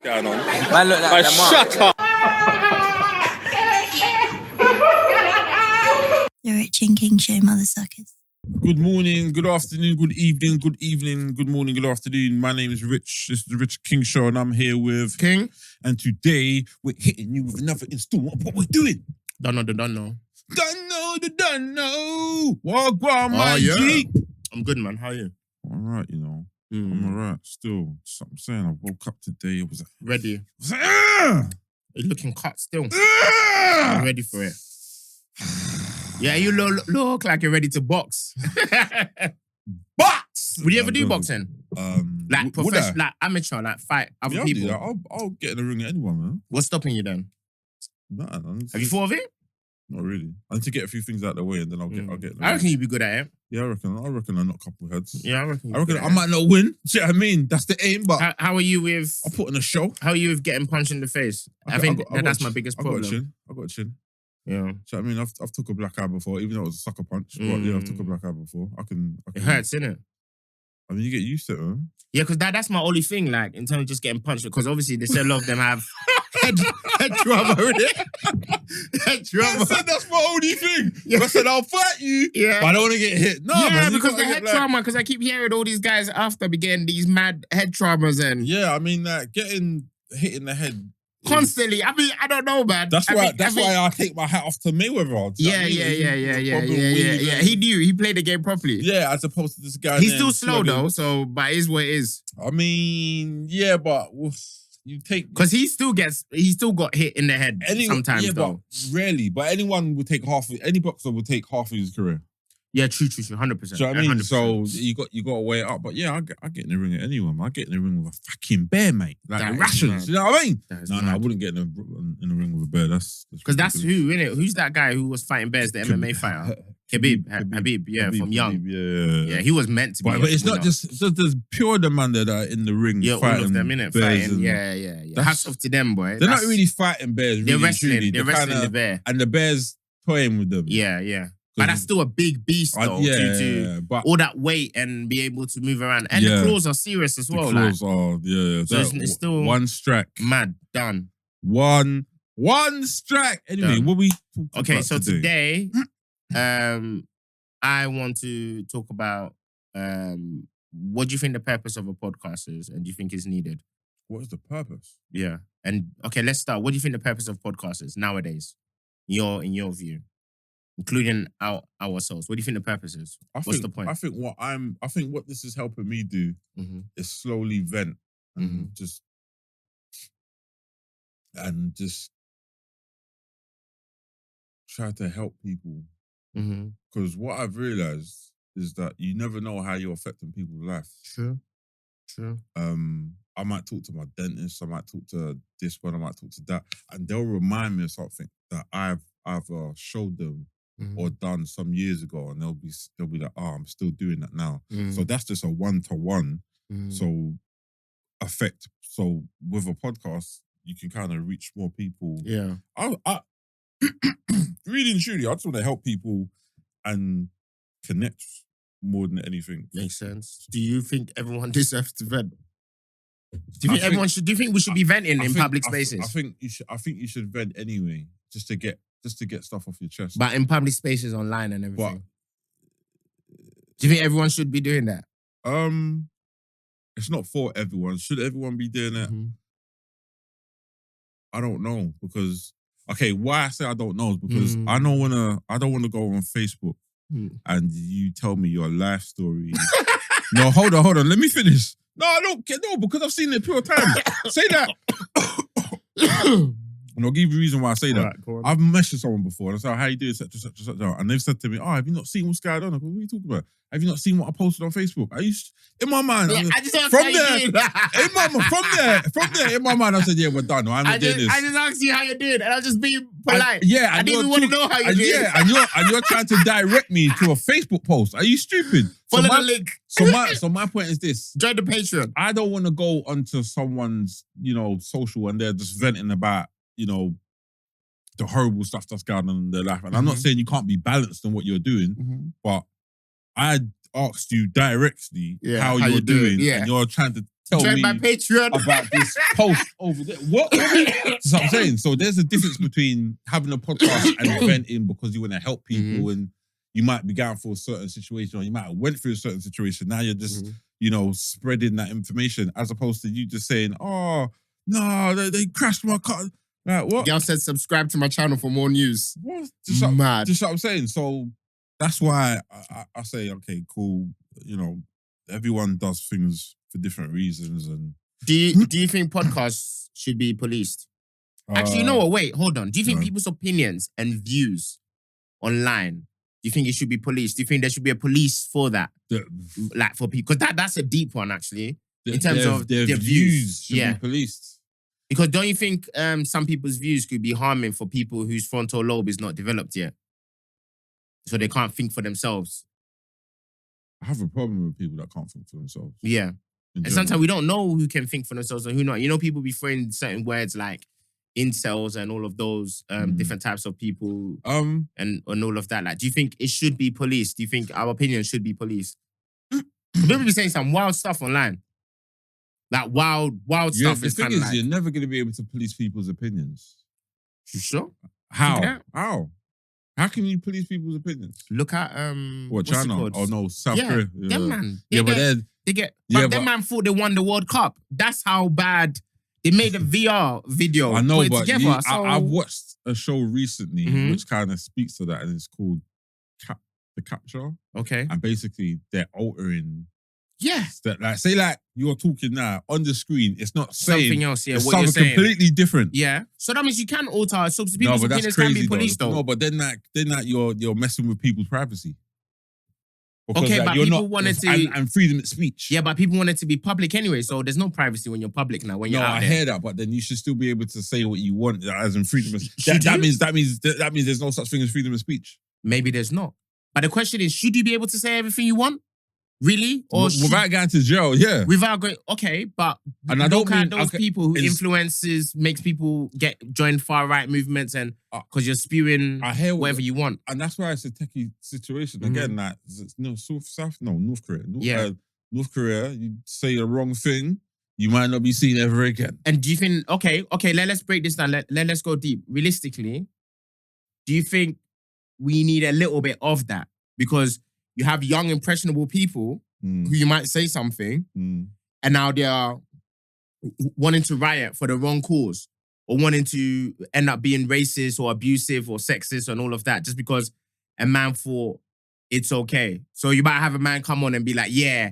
Going on. Man, look like Shut up. The Rich and King Show, mother suckers. Good morning, good afternoon, good evening, good morning, good afternoon. My name is Rich. This is the Rich King Show, and I'm here with King. And today we're hitting you with another installment of what we're doing. Don't know. Don't know. Wagwan, my G. I'm good, man. How are you? All right, you know. I'm all right still. That's what I'm saying. I woke up today. I was like, Ready. You're looking cut still. I'm ready for it. Yeah, you look like you're ready to box. Box! Would you ever do boxing? Like professional, like amateur, like fight other people? I'll get in the ring at anyone, man. What's stopping you then? Nah, Have you thought of it? Not really. I need to get a few things out of the way and then I'll get in the I ring. reckon you'd be good at it. Yeah, I reckon I knock a couple heads. Yeah, I reckon I might not win. Do you know what I mean? That's the aim, but How are you with... I'll put in a show. How are you with getting punched in the face? I think that's my biggest problem. I got a chin. Yeah. Do you know what I mean? I've took a black eye before, even though it was a sucker punch. But yeah, I've took a black eye before. I can. It hurts, innit? I mean, you get used to it, man. Yeah, because that's my only thing, like, in terms of just getting punched. Because obviously they say a lot of them have head trauma, innit? Head trauma. I said that's my only thing. Yeah. I said I'll fight you, but I don't want to get hit. No, yeah, man, because the head trauma, because I keep hearing all these guys after be getting these mad head traumas and... Yeah, I mean, like, getting hit in the head... Constantly. I mean, I don't know, man. That's why I take my hat off to Mayweather. Yeah. He knew. He played the game properly. Yeah, as opposed to this guy. He's still slow though, so but it is what it is. I mean, yeah, but you take because he still got hit in the head sometimes though. But rarely. But anyone would take any boxer would take half of his career. Yeah, true, 100%. Do you know what I mean? 100%. So you got to weigh it up. But yeah, I get in the ring at anyone. I get in the ring with a fucking bear, mate. Like the rations. You know what I mean? No, I wouldn't get in the ring with a bear. Because that's who, innit? Who's that guy who was fighting bears, the MMA fighter? Habib, yeah, from young. Yeah, he was meant to be. But it's not just there's pure demand that are in the ring. Yeah, fighting all of them, innit? Fighting, yeah. Hats off to them, boy. They're not really fighting bears. They're really, wrestling. truly. They're wrestling the bear. And the bear's toying with them. Yeah. But that's still a big beast, though, due to all that weight and be able to move around. And the claws are serious as well. The claws are, yeah. So it's still one strike. Mad, done. One strike. Anyway, done. What we okay, so today, I want to talk about what do you think the purpose of a podcast is, and do you think it's needed? What is the purpose? Yeah, and okay, let's start. What do you think the purpose of podcasts is nowadays? In your view, including ourselves. What do you think the purpose is? What's the point? I think what this is helping me do is slowly vent and just try to help people. Because what I've realized is that you never know how you're affecting people's life. True. I might talk to my dentist, I might talk to this one, I might talk to that, and they'll remind me of something that I've either showed them or done some years ago, and they'll be like, oh, I'm still doing that now. So that's just a one-to-one. So effect. So with a podcast, you can kind of reach more people. Yeah. I really and truly, I just want to help people and connect more than anything. Makes sense. Do you think everyone deserves to vent? Do you think we should be venting in public spaces? I think you should vent anyway, just to get stuff off your chest. But in public spaces, online and everything. Do you think everyone should be doing that? It's not for everyone. Should everyone be doing it? I don't know, because why I say I don't know is because I don't wanna go on Facebook and you tell me your life story. No, hold on. Let me finish. No, I don't care. No, because I've seen it pure time. Say that. And I'll give you a reason why I say that. Right, I've messaged someone before and I said, how you doing, etc. And they've said to me, oh, have you not seen what's going on? I go, what are you talking about? Have you not seen what I posted on Facebook? In my mind, from there, in my mind, I said, yeah, we're done. I'm not doing this. I just asked you how you did, and I was just being polite. I didn't even want to know how you did. Yeah, and you're trying to direct me to a Facebook post. Are you stupid? Follow the link. So my point is this. Join the Patreon. I don't want to go onto someone's, social, and they're just venting about, the horrible stuff that's going on in their life. And I'm not saying you can't be balanced in what you're doing, but I asked you directly how you're doing, and you're trying to tell Join me my Patreon about this post over there. What? That's what I'm saying. So there's a difference between having a podcast and venting because you want to help people and you might be going for a certain situation or you might have went through a certain situation. Now you're just, spreading that information as opposed to you just saying, oh, no, they crashed my car. Like, what? Girl said subscribe to my channel for more news. What? Mad. Just what I'm saying. So that's why I say, okay, cool. Everyone does things for different reasons. And do you think podcasts should be policed? Actually, you know what? Wait, hold on. Do you think people's opinions and views online, do you think it should be policed? Do you think there should be a police for that? Like for people? Because that's a deep one, actually. In terms of their views should be policed. Because don't you think some people's views could be harming for people whose frontal lobe is not developed yet? So they can't think for themselves. I have a problem with people that can't think for themselves. Yeah. And sometimes we don't know who can think for themselves and who not. You know, people be throwing certain words like incels and all of those different types of people and all of that. Like, do you think it should be policed? Do you think our opinions should be policed? People be saying some wild stuff online. Like wild stuff. The thing is, you're never going to be able to police people's opinions. You sure? How? How can you police people's opinions? Look at what China? Oh no, South Korea. Them man. Them man thought they won the World Cup. That's how bad they made a VR video. I know, but I've watched a show recently which kind of speaks to that, and it's called The Capture. Okay, and basically they're altering. Yeah. Like, say like you're talking now on the screen, it's not saying something else, it's what something completely different. Yeah. So that means you can alter, so people's opinions can be policed though. No, but then you're messing with people's privacy. Because, okay, but people wanted to... And freedom of speech. Yeah, but people want it to be public anyway, so there's no privacy when you're public now, when you're out I there. hear that, but then you should still be able to say what you want as in freedom of speech. That means there's no such thing as freedom of speech. Maybe there's not. But the question is, should you be able to say everything you want? Really? Or without going to jail, yeah. Without going, okay, but and I don't mean those people who influences, makes people join far right movements and because you're spewing whatever you want. And that's why it's a techie situation. Again, like North Korea. North Korea, you say the wrong thing, you might not be seen ever again. And do you think, okay, let's break this down. Let's go deep. Realistically, do you think we need a little bit of that? Because you have young, impressionable people who you might say something and now they are wanting to riot for the wrong cause or wanting to end up being racist or abusive or sexist and all of that just because a man thought it's okay. So you might have a man come on and be like, yeah,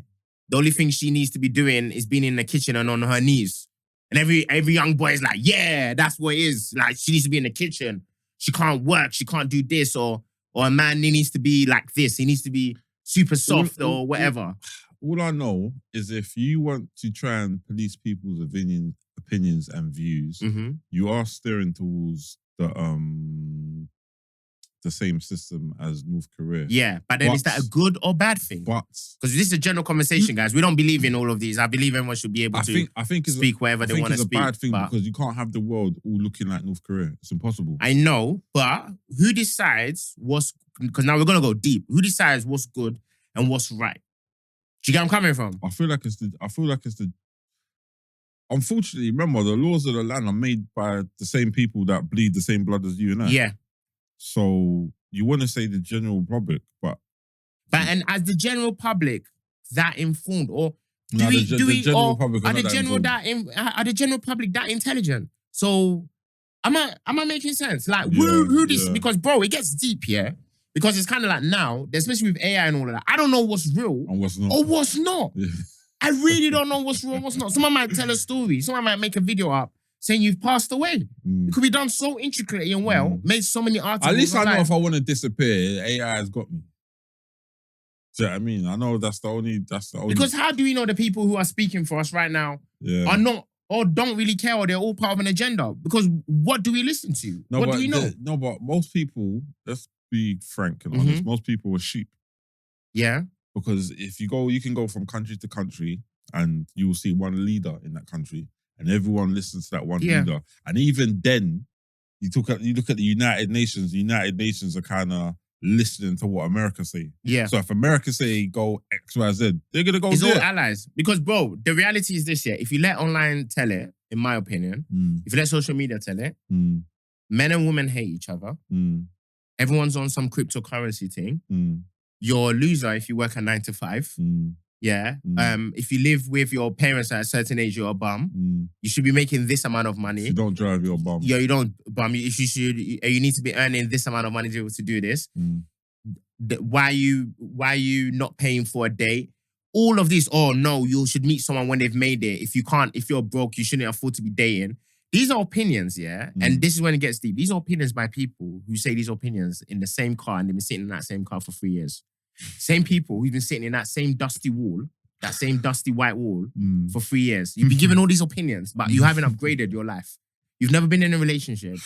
the only thing she needs to be doing is being in the kitchen and on her knees. And every young boy is like, yeah, that's what it is. Like, she needs to be in the kitchen. She can't work. She can't do this or a man needs to be like this. He needs to be super soft or whatever. All I know is if you want to try and police people's opinions and views, you are steering towards the same system as North Korea. Yeah, but then is that a good or bad thing? Because this is a general conversation, guys. We don't believe in all of these. I believe everyone should be able to speak wherever they want to speak. It's a bad thing because you can't have the world all looking like North Korea. It's impossible. I know, but who decides what's... Because now we're going to go deep. Who decides what's good and what's right? Do you get where I'm coming from? I feel like it's the... Unfortunately, remember, the laws of the land are made by the same people that bleed the same blood as you and I. Yeah. So you want to say the general public, but and as the general public that informed, or are the general public that intelligent? So am I making sense? Like who this? Yeah. Because bro, it gets deep here. Because it's kind of like now, especially with AI and all of that, I don't know what's real and what's not. Or what's not. Yeah. I really don't know what's real and what's not. Someone might tell a story. Someone might make a video up saying you've passed away. It could be done so intricately and well, made so many articles. At least I know if I want to disappear, AI has got me. Do you know what I mean? I know that's the only... Because how do we know the people who are speaking for us right now are not, or don't really care, or they're all part of an agenda? Because what do we listen to? What do we know? No, but most people, let's be frank and honest, most people are sheep. Yeah. Because if you go, you can go from country to country and you will see one leader in that country and everyone listens to that one leader. And even then, you look at the United Nations. The United Nations are kind of listening to what America say. Yeah. So if America say go X, Y, Z, they're gonna go It's all there. allies. Because, bro, the reality is this, yeah. If you let online tell it, in my opinion, if you let social media tell it, men and women hate each other. Everyone's on some cryptocurrency thing. You're a loser if you work a 9 to 5. Yeah. If you live with your parents at a certain age, you're a bum. You should be making this amount of money. If you don't drive, you're a bum. Yeah, you don't bum. If you should, you need to be earning this amount of money to be able to do this. Why are you not paying for a date? All of this. Oh no, you should meet someone when they've made it. If you're broke, you shouldn't afford to be dating. These are opinions, yeah? And this is when it gets deep. These are opinions by people who say these opinions in the same car and they've been sitting in that same car for 3 years. Same people who've been sitting in that same dusty wall, that same dusty white wall for 3 years. You've been given all these opinions, but you haven't upgraded your life. You've never been in a relationship.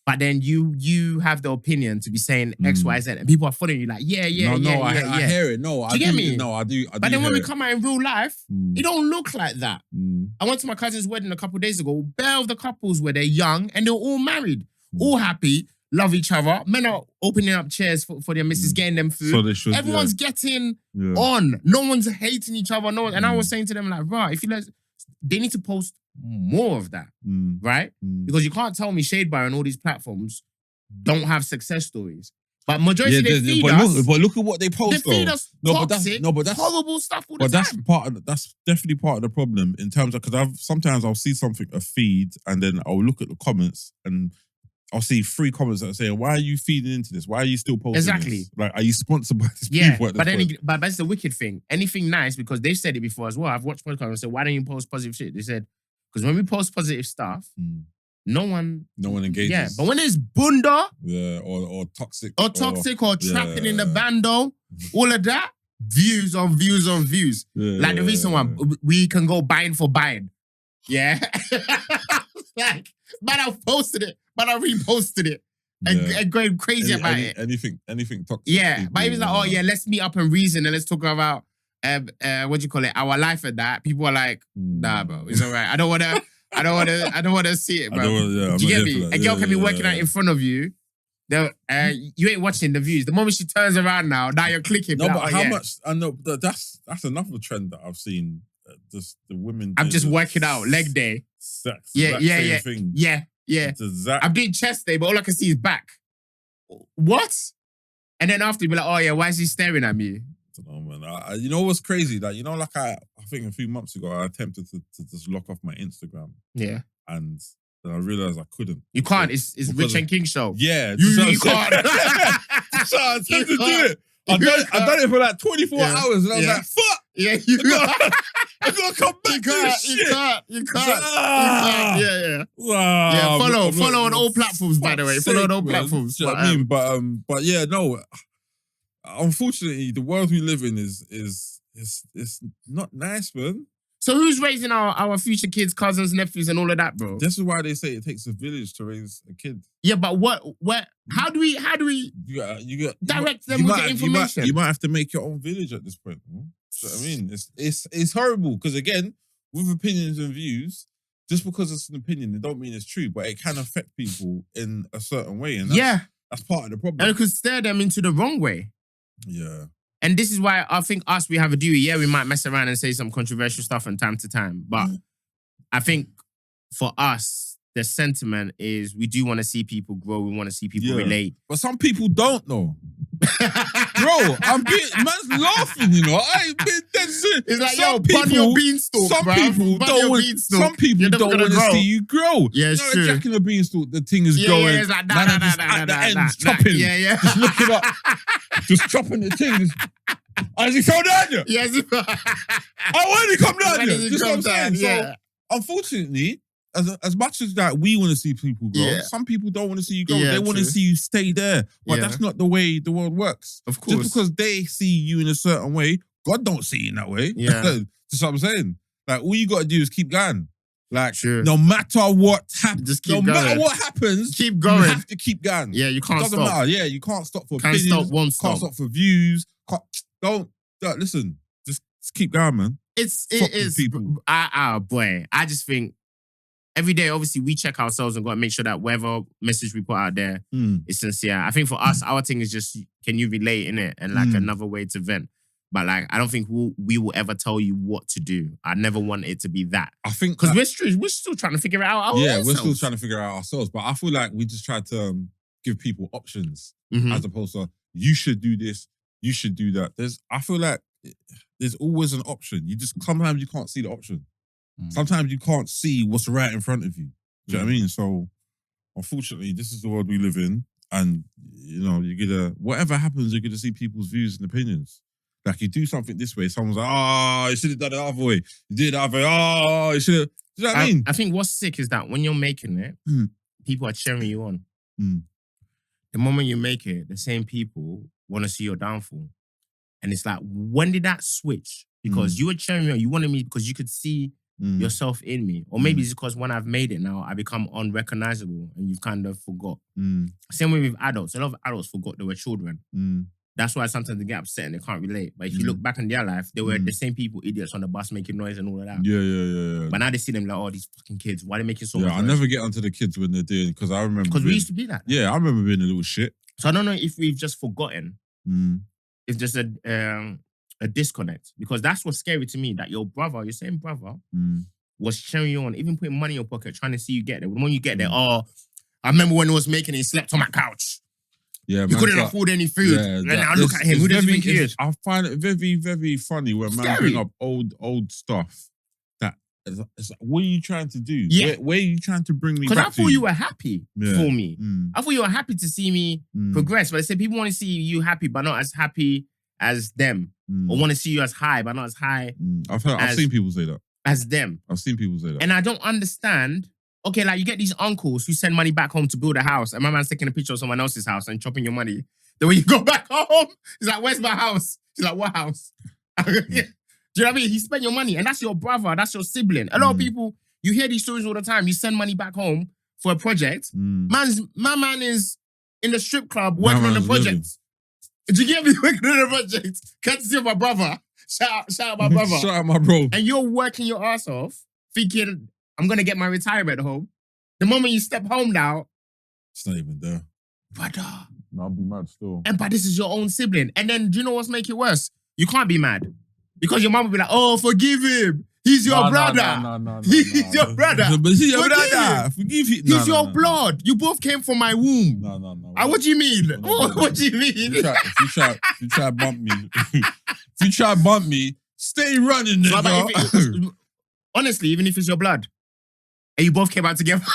But then you have the opinion to be saying X, Y, Z, and people are following you like, I hear it. No, do you get me? No, I do. But then when we come out in real life, it don't look like that. I went to my cousin's wedding a couple of days ago. Bare of the couples where they're young and they're all married, all happy, love each other. Men are opening up chairs for their missus, getting them food. So they should, Everyone's getting on. No one's hating each other. No one, and I was saying to them like, right, they need to post more of that, right? Because you can't tell me Shade Bar and all these platforms don't have success stories. But majority they feed us. But look at what they post. They feed us toxic, but that's horrible stuff all the time. That's definitely part of the problem in terms of, because sometimes I'll see something, a feed, and then I'll look at the comments and I'll see 3 comments that are saying, why are you feeding into this? Why are you still posting Exactly. this? Like, are you sponsored by this people at this point? But that's the wicked thing. Anything nice, because they've said it before as well. I've watched podcasts and said, why don't you post positive shit? They said, because when we post positive stuff, no one engages. Yeah, but when it's bunda, or toxic, or trapping in the bando, all of that, views on views on views. Like the recent one, we can go buying for buying. Yeah, like, but I've posted it, but I reposted it. And going crazy about it. Anything toxic. Yeah, people, but he was like, let's meet up and reason and let's talk about what do you call it, our life and that. People are like, nah, bro, it's all right. I don't wanna see it, bro. Do you get me? A girl can be working out in front of you. You ain't watching the views. The moment she turns around now you're clicking. No, but how much? I know that's another trend that I've seen. Just the women. I'm just working out leg day. Sex. Thing. Yeah. I'm doing chest day, but all I can see is back. What? And then after, you be like, oh yeah, why is he staring at me? I don't know, man. You know what's crazy? Like, you know, like I think a few months ago, I attempted to just lock off my Instagram. Yeah. And then I realized I couldn't. You can't. It's Rich and King show. Yeah. You can't. So I attempted to do it. I done it for like 24 hours, and I was like, fuck. Yeah, I gotta come back to this shit. You can't. Yeah. Follow on all platforms, by the way. Follow on all platforms. You know what I mean? But yeah, no. Unfortunately, the world we live in is not nice, man. So who's raising our future kids, cousins, nephews, and all of that, bro? This is why they say it takes a village to raise a kid. Yeah, but how do we direct them with the information? You might have to make your own village at this point. Do you know what I mean? It's horrible because, again, with opinions and views, just because it's an opinion, it don't mean it's true, but it can affect people in a certain way, and that's part of the problem. And it could steer them into the wrong way. Yeah. And this is why I think we have a duty. Yeah, we might mess around and say some controversial stuff from time to time. But I think for us, the sentiment is we do want to see people grow. We want to see people relate. But some people don't know. Bro, man's laughing, you know. I ain't been dead serious. It's like, bun your beanstalk, Some people don't want to see you grow. Yeah, it's true. Jack in the beanstalk, the thing is growing. Yeah, it's like, at the end, chopping. Yeah. Just looking up. Just chopping the thing. Has he come down here? Yes. When did he come down here? Just what I'm saying. Yeah. So, unfortunately, as much as that we want to see people grow, some people don't want to see you grow. They want to see you stay there. But that's not the way the world works. Of course. Just because they see you in a certain way, God don't see you in that way. Yeah. That's what I'm saying. Like, all you got to do is keep going. Like, sure. no matter what happens, just keep going. Matter what happens, keep going. You have to keep going. Yeah, you can't stop. Doesn't matter. Yeah, you can't stop for can't opinions. Stop, won't can't stop for views. Listen, just keep going, man. It is. People. Boy, I just think every day, obviously, we check ourselves and got to make sure that whatever message we put out there is sincere. I think for us, our thing is just, can you relate in it and like another way to vent. But like, I don't think we will ever tell you what to do. I never want it to be that. I think because we're still trying to figure it out. We're still trying to figure it out ourselves. But I feel like we just try to give people options as opposed to you should do this, you should do that. I feel like there's always an option. Sometimes you can't see the option. Sometimes you can't see what's right in front of you. Do you know what I mean? So, unfortunately, this is the world we live in, and whatever happens, you're gonna see people's views and opinions. Like you do something this way, someone's like, you should have done it the other way. You did it the other way. You should have. Do you know what I mean? I think what's sick is that when you're making it, people are cheering you on. The moment you make it, the same people want to see your downfall. And it's like, when did that switch? Because you were cheering me on, you wanted me because you could see yourself in me. Or maybe it's because when I've made it now, I become unrecognizable and you've kind of forgot. Same way with adults. A lot of adults forgot they were children. That's why sometimes they get upset and they can't relate. But if you look back in their life, they were the same people, idiots on the bus making noise and all of that. Yeah. But now they see them like, oh, these fucking kids, why are they making so much noise? I never get onto the kids when they're doing, because I remember. Because we used to be that. Yeah, I remember being a little shit. So I don't know if we've just forgotten. It's just a disconnect. Because that's what's scary to me, that your same brother, was cheering you on, even putting money in your pocket, trying to see you get there. When you get there, I remember when he was making it, he slept on my couch. Yeah, he couldn't afford any food. And now look at him. Who does he think he is? I find it very, very funny when man bring up old stuff. That it's like, what are you trying to do? Yeah. Where are you trying to bring me back to? Because I thought you were happy for me. I thought you were happy to see me progress. But I said people want to see you happy, but not as happy as them. Or want to see you as high, but not as high. I've seen people say that. As them. I've seen people say that. And I don't understand. Okay, like you get these uncles who send money back home to build a house, and my man's taking a picture of someone else's house and chopping your money. Then when you go back home, he's like, where's my house? He's like, what house? Do you know what I mean? He spent your money, and that's your brother, that's your sibling. A lot of people, you hear these stories all the time. You send money back home for a project. My man is in the strip club working on the project. Did you get me working on the project? Courtesy of my brother. Shout out my brother. Shout out my bro. And you're working your ass off, thinking, I'm going to get my retirement home. The moment you step home now, it's not even there. Brother. No, I'll be mad still. But this is your own sibling. And then, do you know what's making it worse? You can't be mad. Because your mom will be like, oh, forgive him. He's your brother. No. He's your brother. But he's your brother. Forgive him. He's your blood. You both came from my womb. No. What do you mean? What do you mean? If you try to bump me, if you try to bump me, stay running, nigga. Honestly, even if it's your blood, and you both came out together.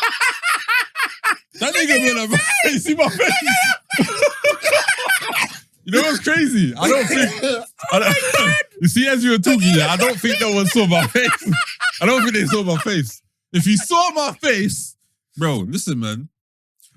That nigga be like, bro, you see my face? You know what's crazy? I don't think... You see, as you were talking, I don't think no one saw my face. I don't think they saw my face. If you saw my face, bro, listen, man.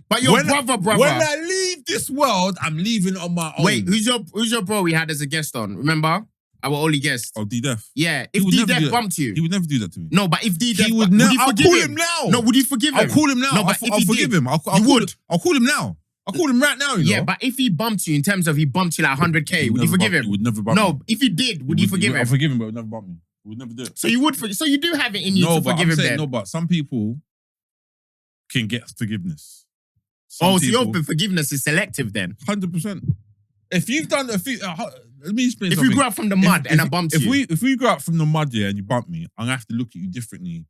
But your brother. When I leave this world, I'm leaving on my own. Wait, who's your bro we had as a guest on? Remember? Our only guest. Oh, D-Def. Yeah. If D-Def bumped you. He would never do that to me. No, but if D-Def... would you forgive call him now. No, would you forgive him? I'll call him now. No, but I'll forgive him. I'll call him now. I'll call him right now, you know? Yeah, but if he bumped you in terms of he bumped you like 100K, would you forgive him? He would never bump me. No, if he did, would you forgive him? I'll forgive him, but he would never bump me. He would never do it. So you would... So you do have it in you to forgive him then? No, but some people can get forgiveness. So your forgiveness is selective then? 100%. If you've done a few... let me explain something. If we grew up from the mud and I bumped you... If we grew up from the mud, and you bump me, I'm going to have to look at you differently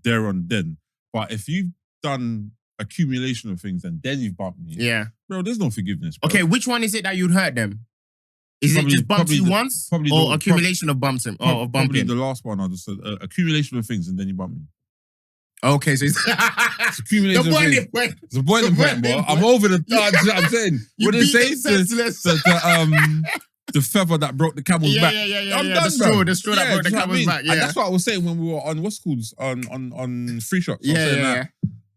there on then. But if you've done accumulation of things and then you've bumped me... Yeah. Bro, there's no forgiveness, bro. Okay, which one is it that you'd hurt them? Is it just bumped you once? Or accumulation of bumps him? Or of bumping? Probably the last one I just said. Accumulation of things and then you bump me. Okay, so it's accumulation of things. It's a boiling point, bro. I'm over the... you know what I'm saying? What they say? The feather that broke the camel's back. Yeah. I'm done, the straw that broke the camel's back. Yeah. And that's what I was saying when we were on what's called on free shots. Yeah.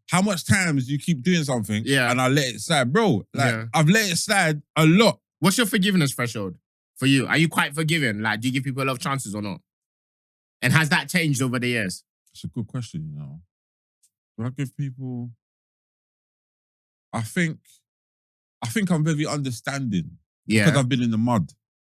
How much times you keep doing something and I let it slide, bro? I've let it slide a lot. What's your forgiveness threshold for you? Are you quite forgiving? Like, do you give people a lot of chances or not? And has that changed over the years? It's a good question, you know. Do I give people... I think I'm very understanding. Yeah. Because I've been in the mud.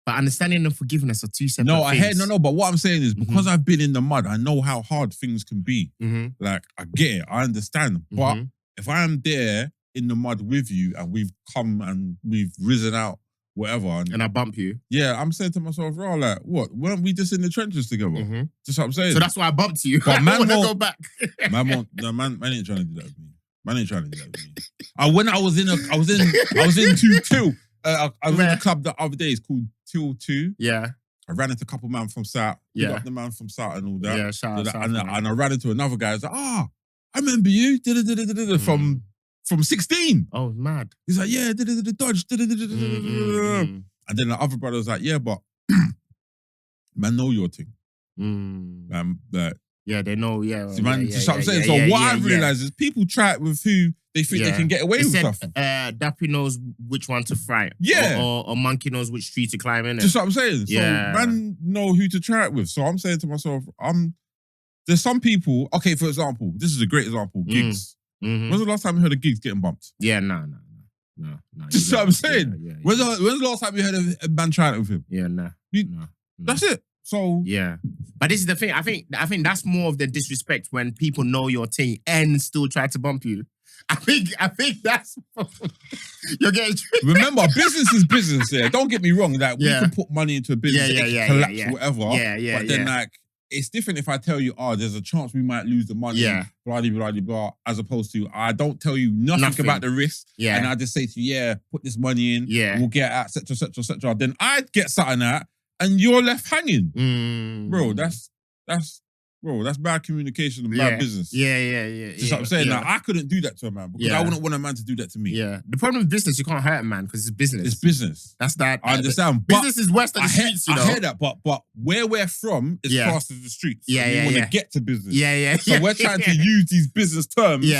But understanding and forgiveness are two separate No, things. no. But what I'm saying is because I've been in the mud, I know how hard things can be. Like, I get it, I understand. But if I am there in the mud with you and we've come and we've risen out, whatever, and I bump you. Yeah, I'm saying to myself, bro, like, what? Weren't we just in the trenches together? Just what I'm saying. So that's why I bumped you. But man, I want to go back. man ain't trying to do that with me. Man ain't trying to do that with me. When I was in 2-2. I was in a club the other day. It's called Till 2. Yeah. I ran into a couple man from South. Yeah. Up the man from South and all that. Yeah, shout out. And I ran into another guy. I was like, I remember you. From 16. Oh, mad. He's like, yeah, dodge. And then the other brother was like, yeah, but man, know your thing. Yeah, they know. Yeah, see, man, just what I'm saying. Yeah, so yeah, what yeah, I've realized is people try it with who they think they can get away with stuff. Dappy knows which one to fight. Yeah. Or Monkey knows which tree to climb in. Just what I'm saying. Yeah. So man know who to try it with. So I'm saying to myself, there's some people, okay, for example, this is a great example, gigs. When's the last time you heard of gigs getting bumped? Yeah, no. Just what I'm saying. Yeah. When's the last time you heard of a man trying it with him? Yeah, no. That's it. So yeah, but this is the thing. I think that's more of the disrespect when people know your thing and still try to bump you. I think that's you're getting. Remember, business is business. Yeah, don't get me wrong. Like we can put money into a business, collapse, whatever. But then like it's different if I tell you, there's a chance we might lose the money. Yeah. Blah blah blah blah. As opposed to I don't tell you nothing about the risk. Yeah. And I just say to you, put this money in. Yeah. We'll get out, etc. Then I get something out. And you're left hanging. Bro, that's bad communication and bad business. Yeah. Just what I'm saying. Now, I couldn't do that to a man because I wouldn't want a man to do that to me. Yeah. The problem with business, you can't hurt a man because it's business. It's business. That's that. I understand. Business is worse than the streets, you know. I hear that, but where we're from is classed as the streets. Yeah, so we want to get to business. Yeah. So we're trying to use these business terms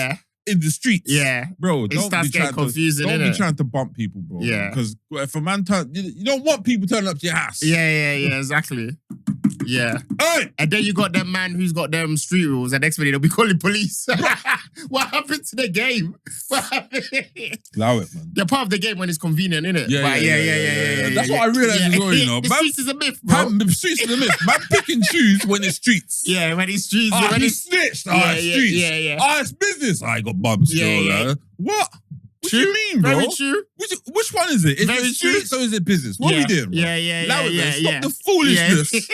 in the streets. Yeah. Bro, don't be trying to bump people, bro. Yeah. Because if a man you don't want people turning up to your house. Yeah, exactly. Yeah. Hey! And then you got that man who's got them street rules, and next minute they'll be calling police. What happened to the game? What happened? Allow it, man. They're part of the game when it's convenient, innit? Yeah. That's what I realized as well, you know. The streets is a myth, bro. The streets is a myth. Man pick and choose when it's streets. Yeah, when it's streets. When it's snitched. Streets. Yeah. It's business. I got bumps. Yeah. What? What do you mean, bro? Very true. Which one is it? Is it streets or is it business? What are we doing, bro? Allow it, man. Stop the foolishness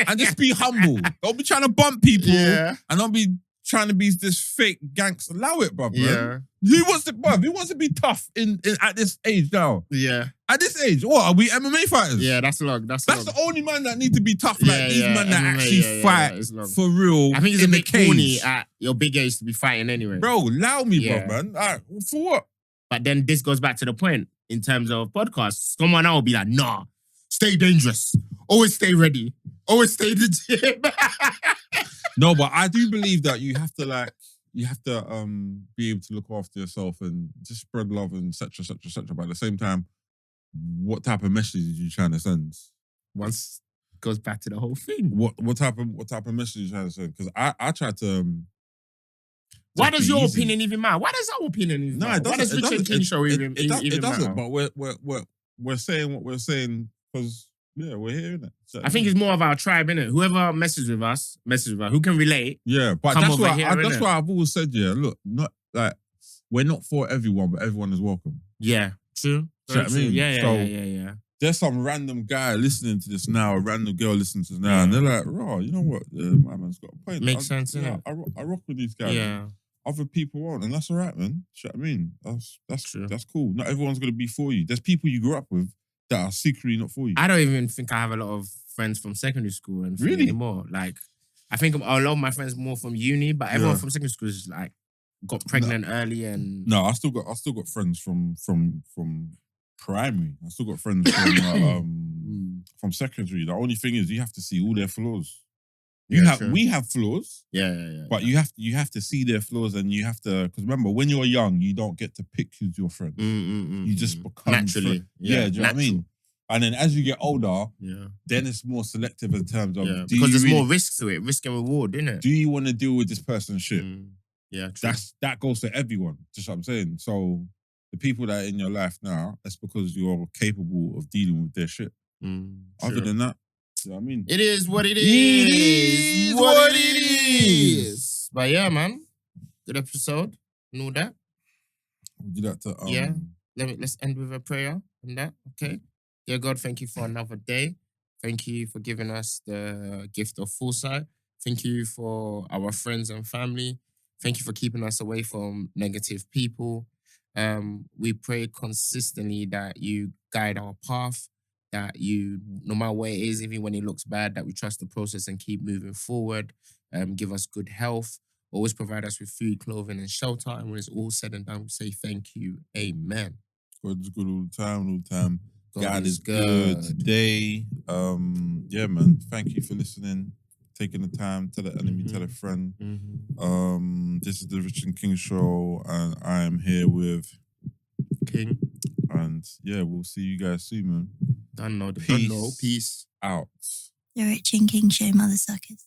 and just be humble. Don't be trying to bump people and don't be trying to be this fake gangster. Allow it, bro. Yeah. Who wants to be tough in at this age now? Yeah. At this age, what are we MMA fighters? Yeah, that's long. That's the only man that need to be tough like these men that MMA, actually fight for real. I think it's in a the bit cage. corny at your big age to be fighting anyway. Bro, allow me, bro, man. All right, for what? But then this goes back to the point in terms of podcasts. Someone else will be like, nah, stay dangerous. Always stay ready. Always stay in the gym. No, but I do believe that you have to be able to look after yourself and just spread love and etc. But at the same time, what type of message are you trying to send? Once goes back to the whole thing. What type of message are you trying to send? Because I try to why does your opinion even matter? Why does our opinion even matter? Why does Richard King show even it doesn't, matter? but we're saying what we're saying because we're hearing it. So, I think it's more of our tribe, innit? Whoever messes with us, who can relate. Yeah, but that's why I've always said, look, not like we're not for everyone, but everyone is welcome. Yeah, true. You know what I mean? Yeah. There's some random guy listening to this now, a random girl listening to this now, and they're like, "Raw, you know what? My man's got a point." Makes sense, innit? I rock with these guys. Yeah. Other people won't, and that's all right, man. You know what I mean? That's true. That's cool. Not everyone's gonna be for you. There's people you grew up with that are secretly not for you. I don't even think I have a lot of friends from secondary school and really anymore. Like, I think a lot of my friends more from uni, but everyone from secondary school is like got pregnant early and. No, I still got friends from primary. I still got friends from secondary. The only thing is you have to see all their flaws. We have flaws. Yeah. But you have to see their flaws and you have to, because remember, when you're young, you don't get to pick who's your friend. You just become naturally. Yeah, do you know what I mean? And then as you get older, then it's more selective in terms of because there's more risk to it, risk and reward, isn't it? Do you want to deal with this person's shit? Yeah, true. That goes to everyone. Just what I'm saying. So the people that are in your life now, that's because you're capable of dealing with their shit. Other than that, you know what I mean? It is what it is. It is what it is. But yeah, man. Good episode. And all that. Would you like to Yeah. Let's end with a prayer and that. Okay. Dear God, thank you for another day. Thank you for giving us the gift of foresight. Thank you for our friends and family. Thank you for keeping us away from negative people. We pray consistently that you guide our path, that you, no matter what it is, even when it looks bad, that we trust the process and keep moving forward. Give us good health. Always provide us with food, clothing, and shelter. And when it's all said and done, we say thank you. Amen. God's good all the time. God is good. good today. Yeah, man. Thank you for listening. Taking the time, tell an enemy, tell a friend. This is the Rich and King show, and I am here with King. And yeah, we'll see you guys soon, man. Don't know. Peace out. The Rich and King show, mother suckers.